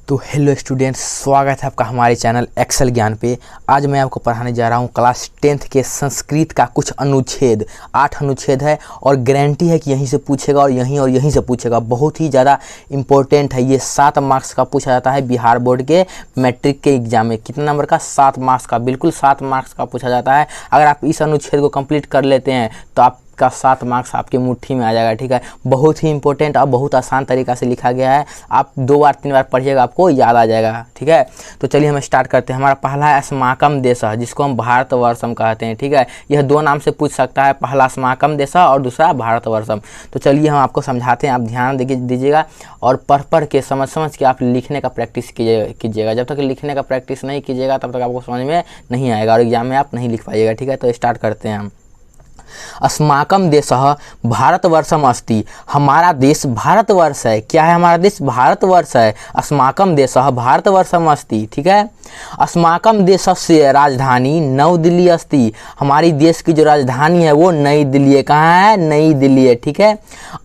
तो hello students, स्वागत है आपका हमारे चैनल एक्सेल ज्ञान पे। आज मैं आपको पढ़ाने जा रहा हूँ क्लास 10th के संस्कृत का कुछ अनुच्छेद। 8 अनुच्छेद है और गारंटी है कि यहीं से पूछेगा और यहीं से पूछेगा। बहुत ही ज़्यादा इम्पोर्टेंट है। ये 7 मार्क्स का पूछा जाता है बिहार बोर्ड के मैट्रिक के एग्जाम में। कितना नंबर का? 7 मार्क्स का। बिल्कुल 7 मार्क्स का पूछा जाता है। अगर आप इस अनुच्छेद को कंप्लीट कर लेते हैं तो आप का 7 मार्क्स आपके मुट्ठी में आ जाएगा। ठीक है, बहुत ही इंपॉर्टेंट और बहुत आसान तरीका से लिखा गया है। आप 2 बार 3 बार पढ़िएगा, आपको याद आ जाएगा। ठीक है, तो चलिए हम स्टार्ट करते हैं। हमारा पहला है अस्माकम देशः, जिसको हम भारतवर्षम कहते हैं। ठीक है, यह 2 नाम से पूछ सकता है, पहला अस्माकम देशः और दूसरा भारतवर्षम। तो चलिए हम आपको समझाते हैं, आप ध्यान दीजिएगा और पढ़ के समझ के आप लिखने का प्रैक्टिस कीजिएगा। जब तक लिखने का प्रैक्टिस नहीं कीजिएगा तब तक आपको समझ में नहीं आएगा और एग्जाम में आप नहीं लिख पाइएगा। ठीक है, तो स्टार्ट करते हैं हम। अस्माकम देशः भारतवर्षम अस्ति, हमारा देश भारतवर्ष है। क्या है हमारा देश? भारतवर्ष है। अस्माकम देशः भारतवर्षम अस्ति। ठीक है, अस्माकम देशस्य राजधानी नई दिल्ली अस्ति, हमारी देश की जो राजधानी है वो नई दिल्ली है। कहाँ है? नई दिल्ली है। ठीक है,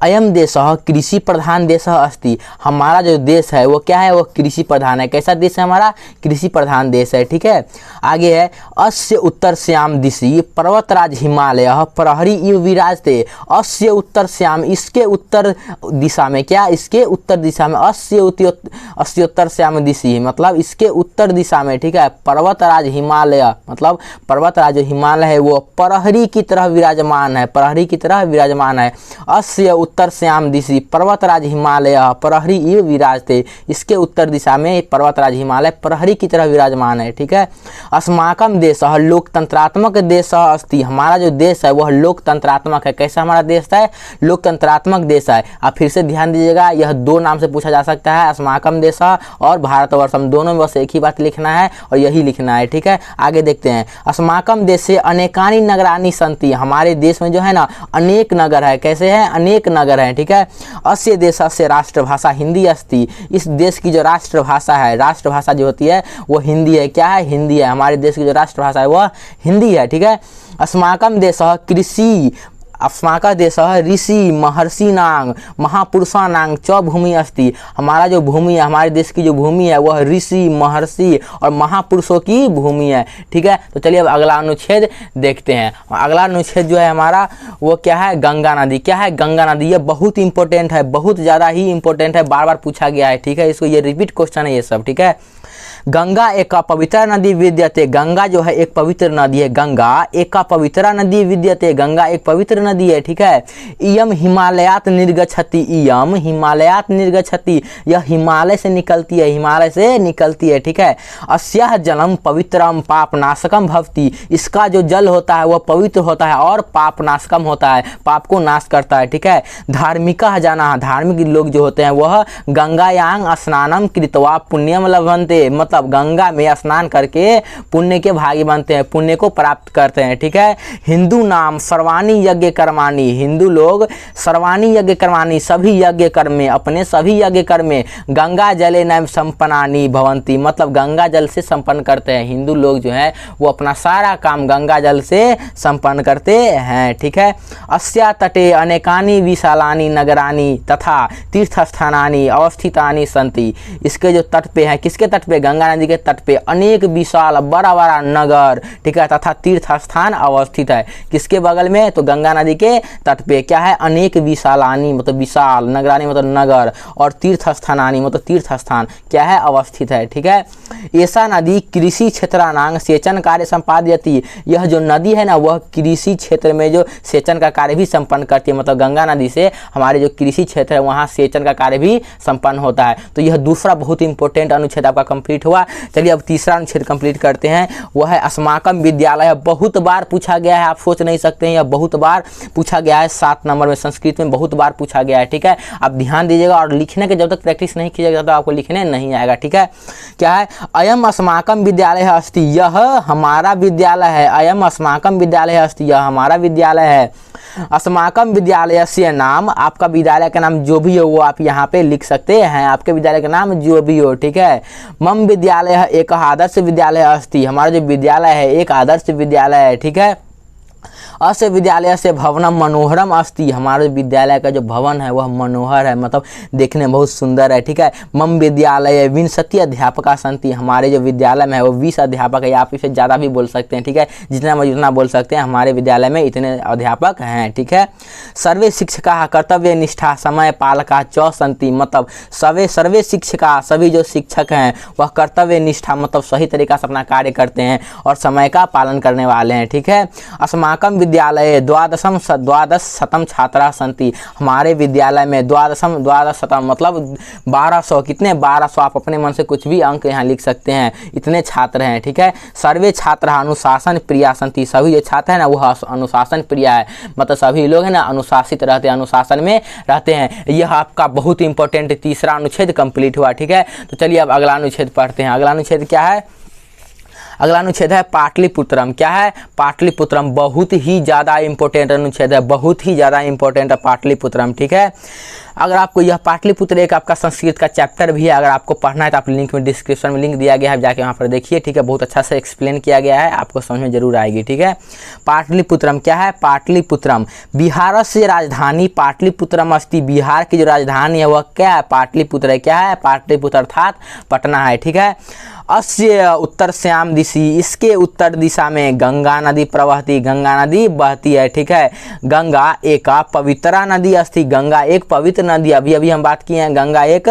अयम देशः कृषि प्रधान देशः अस्ति, हमारा जो देश है वो क्या है? वो कृषि प्रधान है। कैसा देश है हमारा? कृषि प्रधान देश है। ठीक है, आगे है अस्य उत्तर श्याम दिशि पर्वतराज हिमालय प्रहरी इव विराजते, अस्य उत्तर श्याम, इसके उत्तर दिशा में, क्या? इसके उत्तर दिशा में, अस्य उत्तर श्याम दिशि मतलब इसके उत्तर दिशा में। ठीक है, पर्वतराज हिमालय मतलब पर्वतराज जो हिमालय है वो प्रहरी की तरह विराजमान है। प्रहरी की तरह विराजमान है। अस्य उत्तर श्याम दिशि पर्वतराज हिमालय प्रहरी इव विराजते, इसके उत्तर दिशा में पर्वतराज हिमालय प्रहरी की तरह विराजमान है। ठीक है, अस्माकम देशः लोकतंत्रात्मक देशः अस्ति, हमारा जो देश है वह लोकतंत्रात्मक है। कैसा हमारा देश है? लोकतंत्रात्मक देश है। आप फिर से ध्यान दीजिएगा, यह 2 नाम से पूछा जा सकता है, अस्माकम देशः और भारतवर्षम। दोनों में बस एक ही बात लिखना है और यही लिखना है। ठीक है, आगे देखते हैं। अस्माकम देशे अनेकानि नगराणि सन्ति, हमारे देश में जो है ना अनेक नगर है। कैसे हैं? अनेक नगर हैं। ठीक है, अस्य देशस्य राष्ट्रभाषा हिंदी अस्ति, इस देश की जो राष्ट्रभाषा है, राष्ट्रभाषा जो होती है वो हिंदी है। क्या है? हिंदी है। हमारे देश की जो राष्ट्रभाषा है वह हिंदी है। ठीक है, अस्माकम देशः कृषि, अस्माकं देशः ऋषि महर्षिणां महापुरुषाणां च भूमि अस्ति, हमारा जो भूमि है, हमारे देश की जो भूमि है वह ऋषि महर्षि और महापुरुषों की भूमि है। ठीक है, तो चलिए अब अगला अनुच्छेद देखते हैं। अगला अनुच्छेद जो है हमारा वो क्या है? गंगा नदी। क्या है? गंगा नदी। ये बहुत इंपॉर्टेंट है, बहुत ज़्यादा ही इंपॉर्टेंट है, बार बार पूछा गया है। ठीक है, इसको ये रिपीट क्वेश्चन है ये सब। ठीक है, गंगा एक पवित्र नदी विद्यते, गंगा जो है एक पवित्र नदी है। गंगा एक पवित्र नदी विद्यते, गंगा एक पवित्र नदी है। ठीक है, इयम हिमालयात निर्गच्छति, इयम हिमालयात निर्गच्छति, यह हिमालय से निकलती है, हिमालय से निकलती है। ठीक है, अस्याह जलम पवित्रम पापनाशकम भवति, इसका जो जल होता है वह पवित्र होता है और पापनाशकम होता है, पाप को नाश करता है। ठीक है, धार्मिका जाना, धार्मिक लोग जो होते हैं वह गंगायां स्नानम कृत्वा पुण्यम लभन्ते, मतलब गंगा में स्नान करके पुण्य के भागी बनते हैं, पुण्य को प्राप्त करते हैं। ठीक है, हिंदू नाम सर्वाणी यज्ञ कर्माणी, हिंदू लोग सर्वाणी यज्ञ कर्माणी, सभी यज्ञ कर्म में, अपने सभी यज्ञ कर्म में गंगा जले नैव संपन्नानि भवन्ति, मतलब गंगा जल से संपन्न करते हैं। हिंदू लोग जो हैं वो अपना सारा काम गंगा जल से संपन्न करते हैं। ठीक है, अस्या तटे अनेकानि विशालानि नगराणि तथा तीर्थस्थानानि अवस्थितानि सन्ति, इसके जो तट पे है, किसके तट पे? गंगा नदी के तट पे अनेक विशाल बड़ा बड़ा नगर, ठीक है, तथा तीर्थ स्थान अवस्थित है। किसके बगल में? तो गंगा नदी के तट पे क्या है? अनेक विशालानी मतलब विशाल, नगरानी मतलब नगर, और तीर्थ स्थानानी मतलब तीर्थ स्थान क्या है? अवस्थित है। ठीक है, ऐसा नदी कृषि क्षेत्राणां सेचन कार्य संपादयति, यह जो नदी है ना वह कृषि क्षेत्र में जो सेचन का कार्य भी संपन्न करती है, मतलब गंगा नदी से हमारे जो कृषि क्षेत्र है वहाँ सेचन का कार्य भी संपन्न होता है। तो यह दूसरा बहुत इंपॉर्टेंट अनुच्छेद आपका कंप्लीट हुआ। चलिए अब तीसरा अनुच्छेद कंप्लीट करते हैं, वह है अस्माकम विद्यालय। बहुत बार पूछा गया है, आप सोच नहीं सकते हैं, यह बहुत बार पूछा गया है। 7 नंबर में संस्कृत में बहुत बार पूछा गया है। ठीक है, आप ध्यान दीजिएगा और लिखने के जब तक प्रैक्टिस नहीं कीजिएगा तो आपको लिखने नहीं आएगा। ठीक है, क्या है? अयम अस्माकम विद्यालय अस्ति, यह हमारा विद्यालय है। अयम अस्माकम विद्यालय अस्ति, यह हमारा विद्यालय है। अस्माकम विद्यालय से नाम, आपका विद्यालय का नाम जो भी हो वो आप यहाँ पे लिख सकते हैं, आपके विद्यालय का नाम जो भी हो। ठीक है, मम विद्यालय एक आदर्श विद्यालय अस्ति, हमारा जो विद्यालय है एक आदर्श विद्यालय है। ठीक है, अस्य विद्यालय से भवनम मनोहरम अस्ति, हमारे विद्यालय का जो भवन है वह मनोहर है, मतलब देखने में बहुत सुंदर है। ठीक है। मम विद्यालय विंशति अध्यापका सन्ति, हमारे जो विद्यालय में है वो 20 अध्यापक है। आप इसे ज़्यादा भी बोल सकते हैं। ठीक है। जितना मैं उतना बोल सकते हैं, हमारे विद्यालय में इतने अध्यापक हैं। ठीक है। सर्वे शिक्षका कर्तव्य निष्ठा समय पालका च सन्ति, मतलब सर्वे शिक्षका, सभी जो शिक्षक हैं वह कर्तव्य निष्ठा मतलब सही तरीका से अपना कार्य करते हैं और समय का पालन करने वाले हैं। ठीक है। अस्माकं विद्यालय द्वादश शतम छात्रा सन्ति, हमारे विद्यालय में द्वादश शतम मतलब 1200, कितने 1200, आप अपने मन से कुछ भी अंक यहाँ लिख सकते हैं, इतने छात्र हैं। ठीक है। सर्वे छात्र अनुशासन प्रिया सन्ति, सभी जो छात्र हैं ना वह अनुशासन प्रिय है, मतलब सभी लोग हैं ना अनुशासित रहते हैं, अनुशासन में रहते हैं। यह आपका बहुत इंपॉर्टेंट तीसरा अनुच्छेद कंप्लीट हुआ। ठीक है। तो चलिए अब अगला अनुच्छेद पढ़ते हैं। अगला अनुच्छेद क्या है? अगला अनुच्छेद है पाटलिपुत्रम। क्या है? पाटलिपुत्रम, बहुत ही ज़्यादा इंपॉर्टेंट अनुच्छेद है, बहुत ही ज़्यादा इंपॉर्टेंट है पाटलिपुत्रम। ठीक है। अगर आपको यह पाटलिपुत्र एक आपका संस्कृत का चैप्टर भी है, अगर आपको पढ़ना है तो आप लिंक में डिस्क्रिप्शन में लिंक दिया गया है, जाके वहाँ पर देखिए। ठीक है। बहुत अच्छा से एक्सप्लेन किया गया है, आपको समझ में जरूर आएगी। ठीक है। पाटलिपुत्रम क्या है? पाटलिपुत्रम बिहार से राजधानी पाटलिपुत्रम अस्ति, बिहार की जो राजधानी है वह क्या है? पाटलिपुत्र है। क्या है? पाटलिपुत्र अर्थात पटना है। ठीक है। अस्य उत्तर श्याम दिशि, इसके उत्तर दिशा में गंगा नदी प्रवहती, गंगा नदी बहती है। ठीक है। गंगा एक पवित्रा नदी अस्ति, गंगा एक पवित्र नदी, अभी हम बात किए हैं, गंगा एक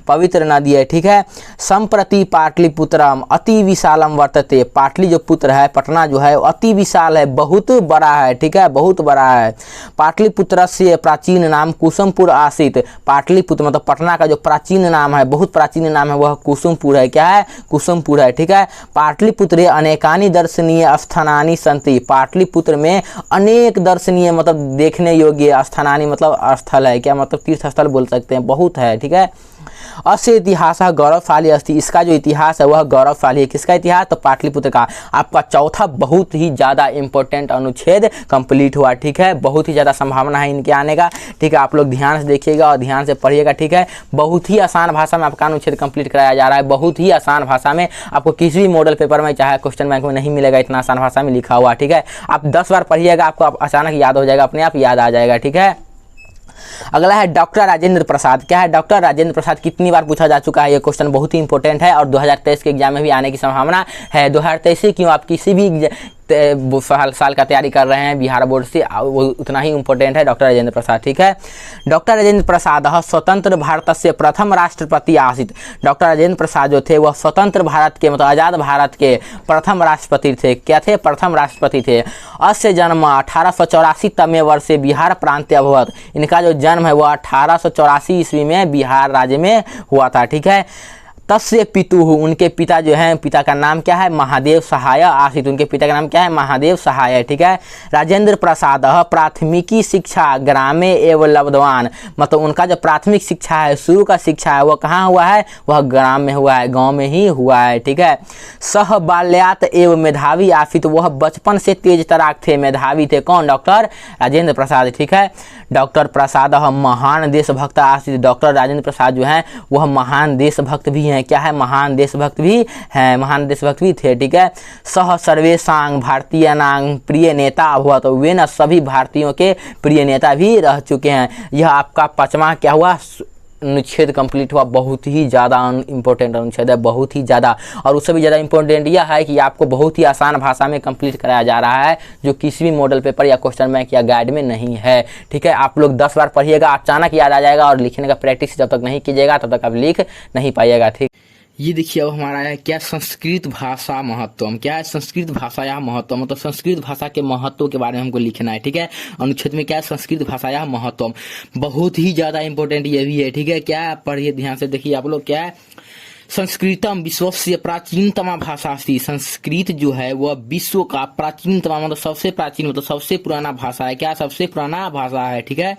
पवित्र नदी है। ठीक है। संप्रति पाटलिपुत्रम अति विशालम वर्तते, पाटली जो पुत्र है, पटना जो है अति विशाल है, बहुत बड़ा है। ठीक है। बहुत बड़ा है। पाटलिपुत्र से प्राचीन नाम कुसुमपुर आसीत, पाटलिपुत्र मतलब पटना का जो प्राचीन नाम है, बहुत प्राचीन नाम है, वह कुसुमपुर है। क्या है? कुसुमपुर है। ठीक है। पाटलिपुत्रे अनेकानि दर्शनीय स्थानानि सन्ति, पाटलिपुत्र में अनेक दर्शनीय मतलब देखने योग्य स्थानानि मतलब स्थल है। क्या मतलब तीर्थ स्थल बोल सकते हैं, बहुत है। ठीक है। अस्य इतिहास गौरवशाली अस्ति, इसका जो इतिहास है वह गौरवशाली है। किसका इतिहास? तो पाटलिपुत्र का। आपका चौथा बहुत ही ज़्यादा इंपॉर्टेंट अनुच्छेद कंप्लीट हुआ। ठीक है। बहुत ही ज़्यादा संभावना है इनके आने का। ठीक है। आप लोग ध्यान से देखिएगा और ध्यान से पढ़िएगा। ठीक है। बहुत ही आसान भाषा में आपका अनुच्छेद कंप्लीट कराया जा रहा है, बहुत ही आसान भाषा में। आपको किसी भी मॉडल पेपर में चाहे क्वेश्चन बैंक में नहीं मिलेगा इतना आसान भाषा में लिखा हुआ। ठीक है। आप 10 बार पढ़िएगा, आपको अचानक याद हो जाएगा, अपने आप याद आ जाएगा। ठीक है। अगला है डॉक्टर राजेंद्र प्रसाद। क्या है? डॉक्टर राजेंद्र प्रसाद कितनी बार पूछा जा चुका है, ये क्वेश्चन बहुत ही इंपॉर्टेंट है और 2023 के एग्जाम में भी आने की संभावना है। 2023 से क्यों, आप किसी भी साल का तैयारी कर रहे हैं बिहार बोर्ड से, वो उतना ही इंपॉर्टेंट है डॉक्टर राजेंद्र प्रसाद। ठीक है। डॉक्टर राजेंद्र प्रसाद स्वतंत्र भारत से प्रथम राष्ट्रपति आसीत, डॉक्टर राजेंद्र प्रसाद जो थे वह स्वतंत्र भारत के मतलब आज़ाद भारत के प्रथम राष्ट्रपति थे। क्या थे? प्रथम राष्ट्रपति थे। अस्य जन्म 1884 तमे वर्षे बिहार प्रांत अभवत, इनका जो जन्म है वह 1884 ईस्वी में बिहार राज्य में हुआ था। ठीक है। तस्य पितुः, उनके पिता जो हैं, पिता का नाम क्या है? महादेव सहाय आसीत, उनके पिता का नाम क्या है? महादेव सहाय। ठीक है। राजेंद्र प्रसाद प्राथमिकी शिक्षा ग्रामे एवं लब्धवान, मतलब उनका जो प्राथमिक शिक्षा है, शुरू का शिक्षा है, वह कहाँ हुआ है? वह ग्राम में हुआ है, गांव में ही हुआ है। ठीक है। सह बाल्यात एवं मेधावी आसीत, वह बचपन से तेज तराक थे, मेधावी थे। कौन? डॉक्टर राजेंद्र प्रसाद। ठीक है। डॉक्टर प्रसाद महान देशभक्त आसीत, डॉक्टर राजेंद्र प्रसाद जो हैं वह महान देशभक्त भी हैं। क्या है? महान देशभक्त भी हैं, महान देशभक्त भी थे। ठीक है। सह सर्वेशांग भारतीय नांग प्रिय नेता हुआ, तो वे ना सभी भारतीयों के प्रिय नेता भी रह चुके हैं। यह आपका 5वां क्या हुआ? अनुच्छेद कंप्लीट हुआ। बहुत ही ज़्यादा इंपॉर्टेंट अनुच्छेद है, बहुत ही ज़्यादा। और उससे भी ज़्यादा इंपॉर्टेंट यह है कि आपको बहुत ही आसान भाषा में कंप्लीट कराया जा रहा है, जो किसी भी मॉडल पेपर या क्वेश्चन बैंक या गाइड में नहीं है। ठीक है। आप लोग 10 बार पढ़िएगा, अचानक याद आ जाएगा, और लिखने का प्रैक्टिस जब तक नहीं कीजिएगा तब तक आप लिख नहीं पाइएगा। ठीक। ये देखिए अब हमारा है क्या? संस्कृत भाषा महत्वम। क्या है? संस्कृत भाषा या महत्व, मतलब संस्कृत भाषा के महत्व के बारे में हमको लिखना है। ठीक है। अनुच्छेद में क्या है? संस्कृत भाषा या महत्वम, बहुत ही ज़्यादा इंपॉर्टेंट ये भी है। ठीक है। क्या? पढ़िए ध्यान से, देखिए आप लोग। क्या है? संस्कृतम विश्वस्य प्राचीनतमा भाषा थी, संस्कृत जो है वह विश्व का प्राचीनतमा मतलब सबसे प्राचीन मतलब सबसे पुराना भाषा है। क्या? सबसे पुराना भाषा है। ठीक है।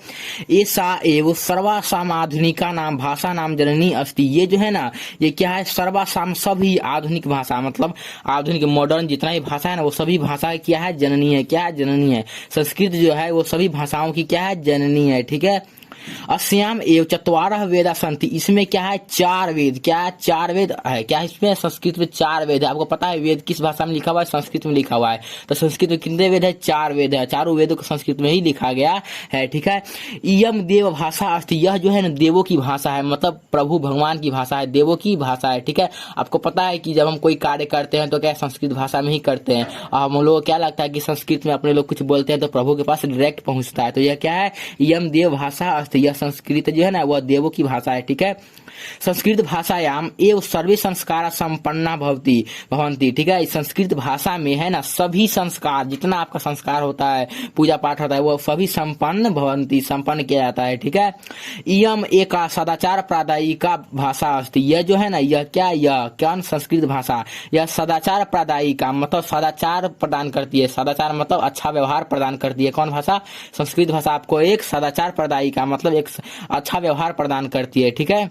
ऐसा एवं सर्वासाम आधुनिका नाम भाषा नाम जननी अस्ति, ये जो है ना ये क्या है? सर्वासाम सभी आधुनिक भाषा मतलब आधुनिक मॉडर्न जितना भी भाषा है ना वो सभी भाषा क्या है? जननी है। क्या? जननी है। संस्कृत जो है वो सभी भाषाओं की क्या है? जननी है। ठीक है। अस्याम एव चत्वारः वेदा सन्ति, इसमें क्या है, चार वेद, क्या है, चार वेद है, क्या है इसमें, संस्कृत में चार वेद है। आपको पता है वेद किस भाषा में लिखा हुआ है, संस्कृत में लिखा हुआ है। तो संस्कृत में कितने वेद है, चार वेद है, चारों वेदों को संस्कृत में ही लिखा गया है, ठीक है। इयम देव भाषा अस्ति, यह जो है ना देवों की भाषा है, मतलब प्रभु भगवान की भाषा है, देवों की भाषा है, ठीक है। आपको पता है कि जब हम कोई कार्य करते हैं तो क्या संस्कृत भाषा में ही करते हैं, और हम लोग क्या लगता है कि संस्कृत में अपने लोग कुछ बोलते हैं तो प्रभु के पास डायरेक्ट पहुंचता है। तो यह क्या है, यम देव भाषा अस्ति, यह संस्कृत जो है ना वह देवों की भाषा है, ठीक है। संस्कृत भाषायाम एवं सर्वे संस्कार संपन्ना भवंती, ठीक है। इस संस्कृत भाषा में है ना सभी संस्कार, जितना आपका संस्कार होता है, पूजा पाठ होता है, वो सभी संपन्न भवंती, संपन्न किया जाता है, ठीक है। इयम एक सदाचार प्रादायिका भाषा अस्ति, यह जो है ना यह क्या, यह क्या संस्कृत भाषा, यह सदाचार प्रादायिका मतलब सदाचार प्रदान करती है, सदाचार मतलब अच्छा व्यवहार प्रदान करती है। कौन भाषा, संस्कृत भाषा आपको एक सदाचार प्रदायिका मतलब एक अच्छा व्यवहार प्रदान करती है, ठीक है।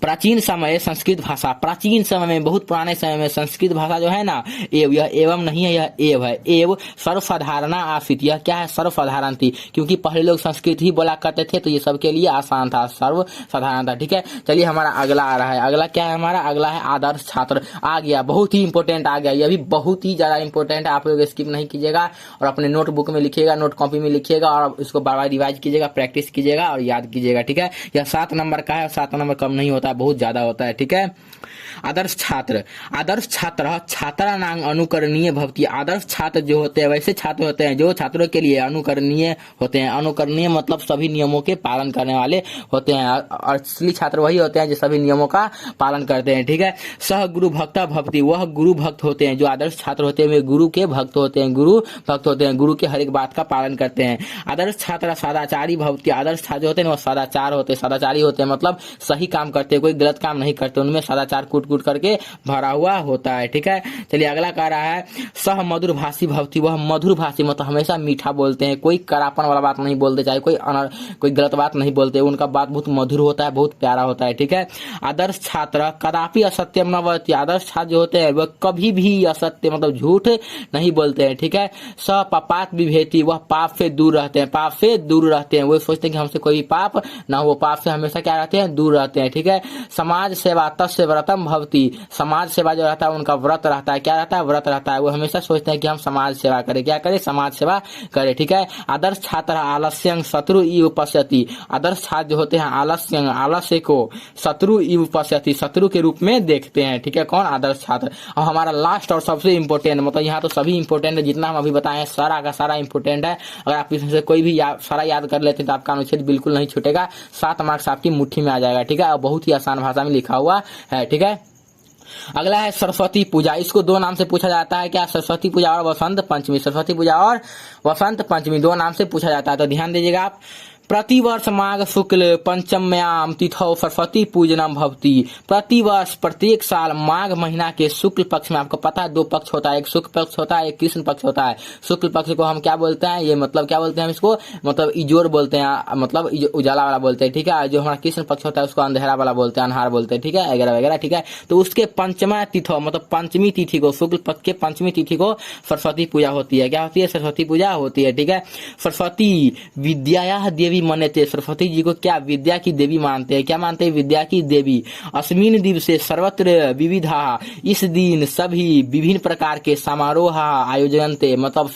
प्राचीन समय संस्कृत भाषा, प्राचीन समय में बहुत पुराने समय में संस्कृत भाषा जो है ना एव, यह एवं नहीं है, यह एव है, एव सर्वसाधारणा आसित, यह क्या है, सर्वसाधारण थी, क्योंकि पहले लोग संस्कृत ही बोला करते थे तो ये सबके लिए आसान था, सर्वसाधारण था, ठीक है। चलिए हमारा अगला आ रहा है, अगला क्या है हमारा, अगला है आदर्श छात्र। आ गया, बहुत ही इंपॉर्टेंट आ गया, यह भी बहुत ही ज्यादा इंपॉर्टेंट है, आप लोग स्किप नहीं कीजिएगा और अपने नोटबुक में लिखिएगा, नोट कॉपी में लिखिएगा और इसको बार बार रिवाइज कीजिएगा, प्रैक्टिस कीजिएगा और याद कीजिएगा, ठीक है। यह 7 नंबर का है, 7 नंबर कम नहीं होता है, बहुत ज्यादा होता है, ठीक है। आदर्श छात्र, आदर्श छात्र छात्रा नाम अनुकरणीय भवती, आदर्श छात्र जो होते हैं वैसे छात्र होते हैं जो छात्रों के लिए अनुकरणीय होते हैं। अनुकरणीय मतलब सभी नियमों के पालन करने वाले होते हैं, और असली छात्र वही होते हैं जो सभी नियमों का पालन करते हैं, ठीक है। सह गुरु भक्ता भवती, वह गुरु भक्त होते हैं, जो आदर्श छात्र होते हैं वे गुरु के भक्त होते हैं, गुरु भक्त होते हैं, गुरु के हर एक बात का पालन करते हैं। आदर्श छात्र सदाचारी भवती, आदर्श छात्र जो होते हैं वो सदाचार होते हैं, सदाचारी होते हैं मतलब सही काम करते हैं, कोई गलत काम नहीं करते, उनमें सदाचार कूट करके भरा हुआ होता है, ठीक है। चलिए अगला कह रहा है सह मधुर भाषी भवती, वह मधुर भाषी मतलब हमेशा मीठा बोलते हैं, कोई करापन वाला बात नहीं बोलते, चाहे कोई गलत बात नहीं बोलते, उनका बात बहुत मधुर होता है, बहुत प्यारा होता है, ठीक है। आदर्श छात्र कदापि असत्यम न वदति, आदर्श छात्र जो होते हैं वह कभी भी असत्य मतलब झूठ नहीं बोलते हैं, ठीक है। स पापात विभेति, वह पाप से दूर रहते हैं, पाप से दूर रहते हैं, वो सोचते हैं कि हमसे कोई भी पाप ना हो, पाप से हमेशा क्या रहते हैं, दूर रहते हैं, ठीक है। समाज सेवा तस्य व्रतम भवती, समाज सेवा जो रहता है उनका व्रत रहता है, क्या रहता है, व्रत रहता है, वो हमेशा सोचते हैं कि हम समाज सेवा करें, क्या करें, समाज सेवा करें, ठीक है। आदर्श छात्र आलस्यं शत्रु इव पश्यति, आदर्श छात्र जो होते हैं आलस्यं, आलस्य को शत्रु इव पश्यति, शत्रु के रूप में देखते हैं, ठीक है। कौन, आदर्श छात्र। और हमारा लास्ट और सबसे इंपॉर्टेंट, मतलब यहाँ तो सभी इंपॉर्टेंट है, जितना हम अभी बताए सारा का सारा इंपॉर्टेंट है, अगर आप इसमें से कोई भी सारा याद कर लेते हैं तो आपका अनुच्छेद बिल्कुल नहीं छूटेगा, 7 मार्क्स आपकी मुट्ठी में आ जाएगा, ठीक है। और बहुत ही आसान भाषा में लिखा हुआ है, ठीक है। अगला है सरस्वती पूजा, इसको 2 नाम से पूछा जाता है, क्या, सरस्वती पूजा और वसंत पंचमी, सरस्वती पूजा और वसंत पंचमी 2 नाम से पूछा जाता है, तो ध्यान दीजिएगा आप। प्रतिवर्ष माघ शुक्ल पंचम्याम तिथौ सरस्वती पूजनम भवती, प्रतिवर्ष प्रत्येक साल माघ महीना के शुक्ल पक्ष में, आपको पता है 2 पक्ष होता है, एक शुक्ल पक्ष होता है, एक कृष्ण पक्ष होता है। शुक्ल पक्ष को हम क्या बोलते हैं, ये मतलब क्या बोलते हैं हम इसको, मतलब इजोर बोलते हैं, मतलब उजाला वाला बोलते हैं, ठीक है। जो हमारा कृष्ण पक्ष होता है उसको अंधेरा वाला बोलते हैं, अनहार बोलते हैं, ठीक है, वगैरह वगैरह, ठीक है। तो उसके पंचमा तिथौ मतलब पंचमी तिथि को, शुक्ल पक्ष के पंचमी तिथि को सरस्वती पूजा होती है, क्या होती है, सरस्वती पूजा होती है, ठीक है। सरस्वती विद्या देवी मानते, सरस्वती जी को क्या, विद्या की देवी मानते हैं, क्या मानते हैं, विद्या की देवी। अस्मिन दिवसे सर्वत्र विविधा, इस दिन सभी विभिन्न प्रकार के समारोह आयोजनते मतलब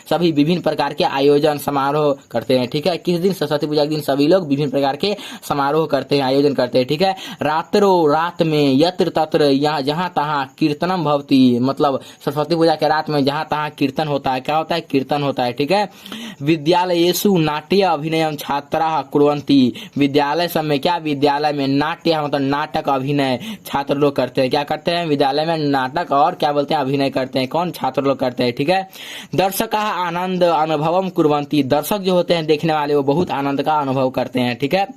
सभी विभिन्न प्रकार के आयोजन समारोह करते हैं, ठीक है। किस दिन, सरस्वती पूजा के दिन सभी लोग विभिन्न प्रकार के समारोह करते हैं, आयोजन करते हैं, ठीक है। रात्रो, रात में, यत्र तत्र, यहाँ जहाँ तहाँ, कीर्तनम भवती मतलब सरस्वती पूजा के रात में जहाँ तहाँ कीर्तन होता है, क्या होता है, कीर्तन होता है, ठीक है। विद्यालयेषु नाट्य अभिनय छात्रा कुर्वन्ति, विद्यालय सब में क्या, विद्यालय में नाट्य मतलब नाटक अभिनय छात्र लोग करते हैं, क्या करते हैं, विद्यालय में नाटक और क्या बोलते हैं, अभिनय करते हैं, कौन, छात्र लोग करते हैं, ठीक है। दर्शक आनंद अनुभवम कुर्वन्ति, दर्शक जो होते हैं देखने वाले वो बहुत आनंद का अनुभव करते हैं, ठीक है।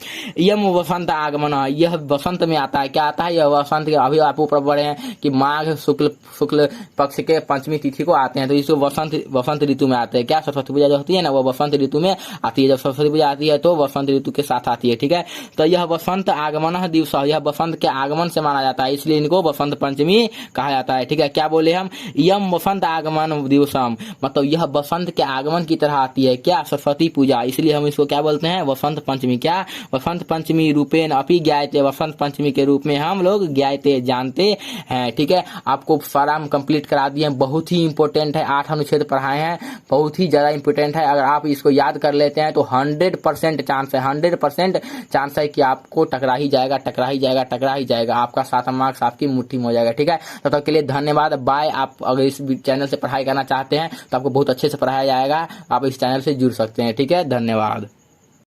यम वसंत आगमन, यह वसंत में आता है, क्या आता है, यह वसंत के, अभी आप ऊपर पढ़े हैं कि माघ शुक्ल पक्ष के पंचमी तिथि को आते हैं, तो इसको वसंत ऋतु में आते हैं, क्या, सरस्वती पूजा जो होती है ना वो वसंत ऋतु में आती है। जब सरस्वती पूजा आती है तो वसंत ऋतु के साथ आती है, ठीक है। तो यह वसंत आगमन दिवस, यह वसंत के आगमन से माना जाता है, इसलिए इनको वसंत पंचमी कहा जाता है, ठीक है। क्या बोले हम, यम वसंत आगमन दिवसम, मतलब यह वसंत के आगमन की तरह आती है, क्या, सरस्वती पूजा, इसलिए हम इसको क्या बोलते हैं, वसंत पंचमी। क्या, वसंत पंचमी रूपेण अपि ज्ञायते, वसंत पंचमी के रूप में हम लोग ज्ञायते जानते हैं, ठीक है। आपको सारा हम कंप्लीट करा दिए हैं, बहुत ही इंपॉर्टेंट है, 8 अनुच्छेद पढ़ाए हैं, बहुत ही ज्यादा इंपॉर्टेंट है। अगर आप इसको याद कर लेते हैं तो 100% चांस है, 100% चांस है कि आपको टकरा ही जाएगा, टकरा ही जाएगा, टकरा ही जाएगा, आपका 7 मार्क्स आपकी मुट्ठी में हो जाएगा, ठीक है। तब तक के लिए धन्यवाद, बाय। आप अगर इस चैनल से पढ़ाई करना चाहते हैं तो आपको बहुत अच्छे से पढ़ाया जाएगा, आप इस चैनल से जुड़ सकते हैं, ठीक है। धन्यवाद।